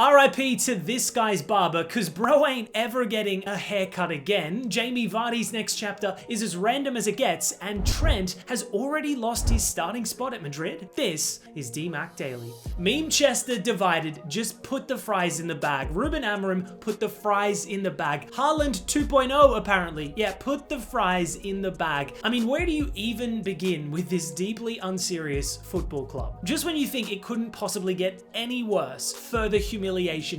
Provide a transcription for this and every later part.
RIP to this guy's barber, cause bro ain't ever getting a haircut again. Jamie Vardy's next chapter is as random as it gets, and Trent has already lost his starting spot at Madrid. This is DMAC Daily. Meme Chester divided, just put the fries in the bag. Ruben Amorim put the fries in the bag. Haaland 2.0 apparently. Yeah, put the fries in the bag. I mean, where do you even begin with this deeply unserious football club? Just when you think it couldn't possibly get any worse, further humiliation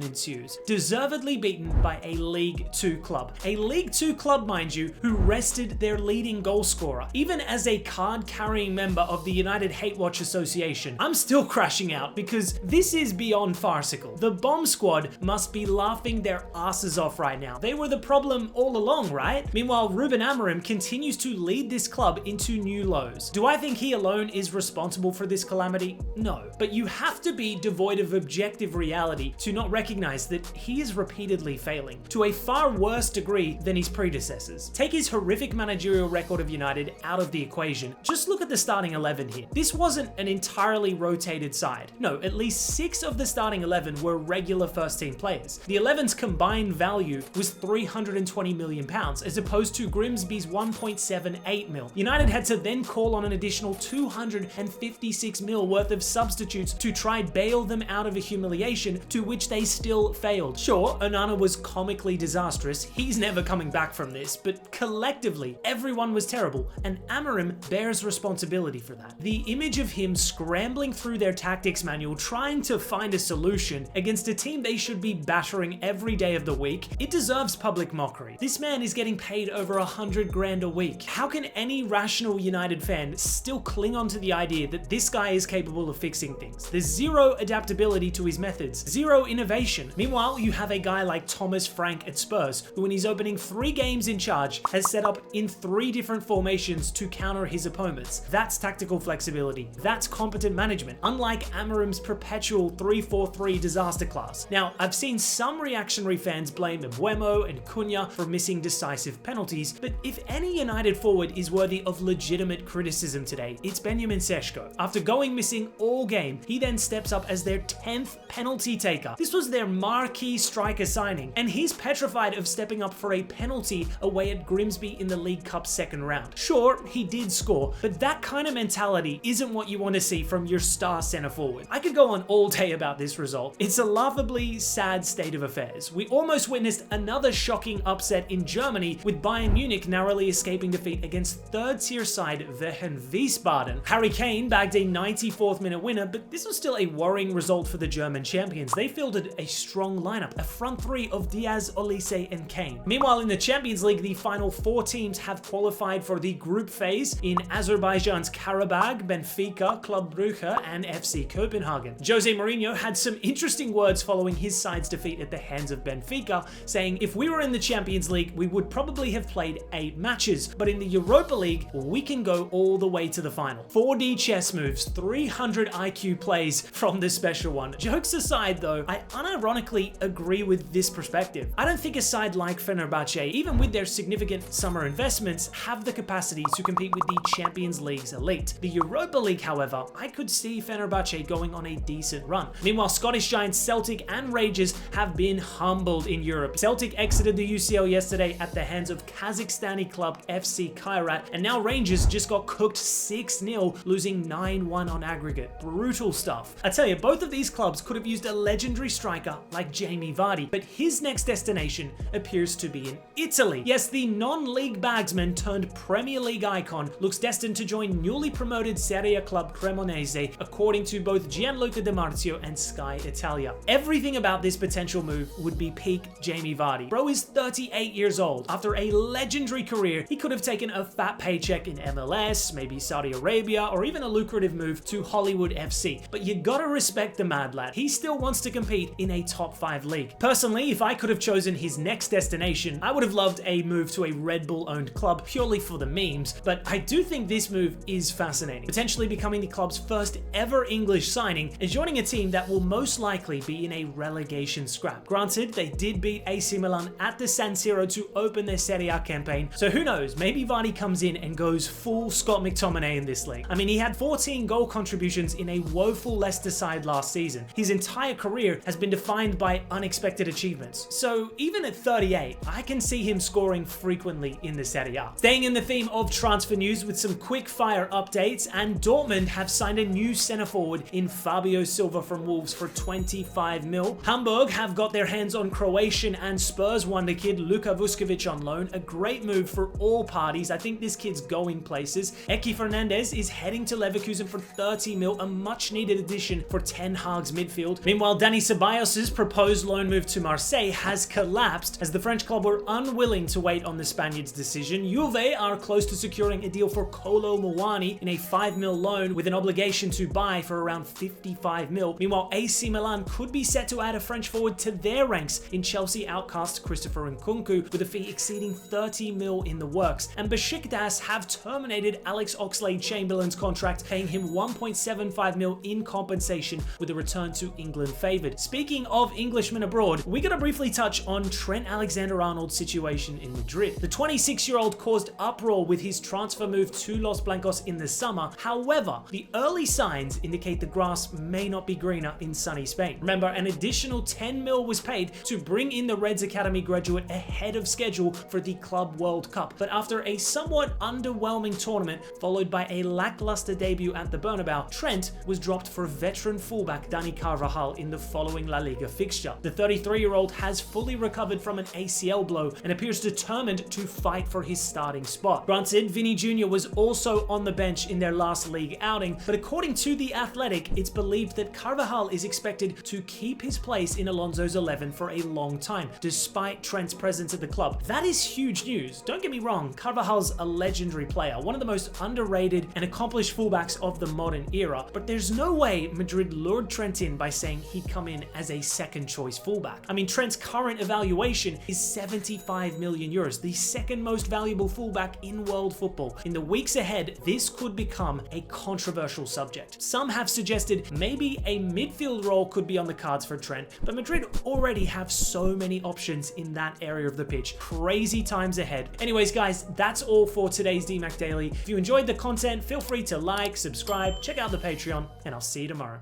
ensues. Deservedly beaten by a League 2 club. A League 2 club, mind you, who rested their leading goal scorer. Even as a card-carrying member of the United Hate Watch Association, I'm still crashing out because this is beyond farcical. The bomb squad must be laughing their asses off right now. They were the problem all along, right? Meanwhile, Ruben Amorim continues to lead this club into new lows. Do I think he alone is responsible for this calamity? No. But you have to be devoid of objective reality to not recognize that he is repeatedly failing, to a far worse degree than his predecessors. Take his horrific managerial record of United out of the equation. Just look at the starting 11 here. This wasn't an entirely rotated side. No, at least 6 of the starting 11 were regular first team players. The 11's combined value was £320 million, as opposed to Grimsby's 1.78 mil. United had to then call on an additional 256 mil worth of substitutes to try bail them out of a humiliation to which they still failed. Sure, Onana was comically disastrous, he's never coming back from this, but collectively, everyone was terrible, and Amorim bears responsibility for that. The image of him scrambling through their tactics manual trying to find a solution against a team they should be battering every day of the week, it deserves public mockery. This man is getting paid over 100 grand a week. How can any rational United fan still cling on to the idea that this guy is capable of fixing things? There's zero adaptability to his methods, zero innovation. Meanwhile, you have a guy like Thomas Frank at Spurs, who in his opening 3 games in charge has set up in 3 different formations to counter his opponents. That's tactical flexibility. That's competent management, unlike Amorim's perpetual 3-4-3 disaster class. Now, I've seen some reactionary fans blame Mbeumo and Cunha for missing decisive penalties, but if any United forward is worthy of legitimate criticism today, it's Benjamin Sesko. After going missing all game, he then steps up as their 10th penalty taker. This was their marquee striker signing, and he's petrified of stepping up for a penalty away at Grimsby in the League Cup second round. Sure, he did score, but that kind of mentality isn't what you want to see from your star centre forward. I could go on all day about this result. It's a laughably sad state of affairs. We almost witnessed another shocking upset in Germany, with Bayern Munich narrowly escaping defeat against third-tier side Wehen Wiesbaden. Harry Kane bagged a 94th minute winner, but this was still a worrying result for the German champions. They fielded a strong lineup, a front 3 of Diaz, Olise and Kane. Meanwhile, in the Champions League, the final 4 teams have qualified for the group phase in Azerbaijan's Karabakh, Benfica, Club Brugge and FC Copenhagen. Jose Mourinho had some interesting words following his side's defeat at the hands of Benfica, saying, if we were in the Champions League, we would probably have played 8 matches, but in the Europa League, we can go all the way to the final. 4D chess moves, 300 IQ plays from the special one. Jokes aside though, I unironically agree with this perspective. I don't think a side like Fenerbahce, even with their significant summer investments, have the capacity to compete with the Champions League's elite. The Europa League, however, I could see Fenerbahce going on a decent run. Meanwhile, Scottish giants Celtic and Rangers have been humbled in Europe. Celtic exited the UCL yesterday at the hands of Kazakhstani club FC Kairat, and now Rangers just got cooked 6-0, losing 9-1 on aggregate. Brutal stuff. I tell you, both of these clubs could have used a legendary striker like Jamie Vardy, but his next destination appears to be in Italy. Yes, the non-league bagsman turned Premier League icon looks destined to join newly promoted Serie A club Cremonese, according to both Gianluca Di Marzio and Sky Italia. Everything about this potential move would be peak Jamie Vardy. Bro is 38 years old. After a legendary career, he could have taken a fat paycheck in MLS, maybe Saudi Arabia, or even a lucrative move to Hollywood FC. But you gotta respect the mad lad. He still wants to compete in a top 5 league. Personally, if I could have chosen his next destination, I would have loved a move to a Red Bull owned club purely for the memes, but I do think this move is fascinating, potentially becoming the club's first ever English signing and joining a team that will most likely be in a relegation scrap. Granted, they did beat AC Milan at the San Siro to open their Serie A campaign, so who knows, maybe Vardy comes in and goes full Scott McTominay in this league. I mean, he had 14 goal contributions in a woeful Leicester side last season. His entire career career has been defined by unexpected achievements. So even at 38, I can see him scoring frequently in the Serie A. Staying in the theme of transfer news with some quick fire updates, and Dortmund have signed a new centre forward in Fabio Silva from Wolves for 25 mil. Hamburg have got their hands on Croatian and Spurs wonder kid Luka Vuskovic on loan. A great move for all parties. I think this kid's going places. Eki Fernandez is heading to Leverkusen for 30 mil, a much needed addition for Ten Hag's midfield. Meanwhile, Dani Ceballos' proposed loan move to Marseille has collapsed as the French club were unwilling to wait on the Spaniard's decision. Juve are close to securing a deal for Kolo Muani in a 5 mil loan with an obligation to buy for around 55 mil. Meanwhile, AC Milan could be set to add a French forward to their ranks in Chelsea outcast Christopher Nkunku with a fee exceeding 30 mil in the works. And Besiktas have terminated Alex Oxlade-Chamberlain's contract, paying him 1.75 mil in compensation with a return to England favoured. Speaking of Englishmen abroad, we gotta briefly touch on Trent Alexander-Arnold's situation in Madrid. The 26-year-old caused uproar with his transfer move to Los Blancos in the summer. However, the early signs indicate the grass may not be greener in sunny Spain. Remember, an additional 10 mil was paid to bring in the Reds Academy graduate ahead of schedule for the Club World Cup. But after a somewhat underwhelming tournament, followed by a lackluster debut at the Bernabeu, Trent was dropped for veteran fullback Dani Carvajal in the following La Liga fixture. The 33-year-old has fully recovered from an ACL blow and appears determined to fight for his starting spot. Granted, Vinny Jr. was also on the bench in their last league outing, but according to The Athletic, it's believed that Carvajal is expected to keep his place in Alonso's 11 for a long time, despite Trent's presence at the club. That is huge news. Don't get me wrong, Carvajal's a legendary player, one of the most underrated and accomplished fullbacks of the modern era, but there's no way Madrid lured Trent in by saying he'd come in as a second choice fullback. I mean, Trent's current evaluation is 75 million euros, the second most valuable fullback in world football. In the weeks ahead, this could become a controversial subject. Some have suggested maybe a midfield role could be on the cards for Trent, but Madrid already have so many options in that area of the pitch. Crazy times ahead. Anyways, guys, that's all for today's DMAC Daily. If you enjoyed the content, feel free to like, subscribe, check out the Patreon, and I'll see you tomorrow.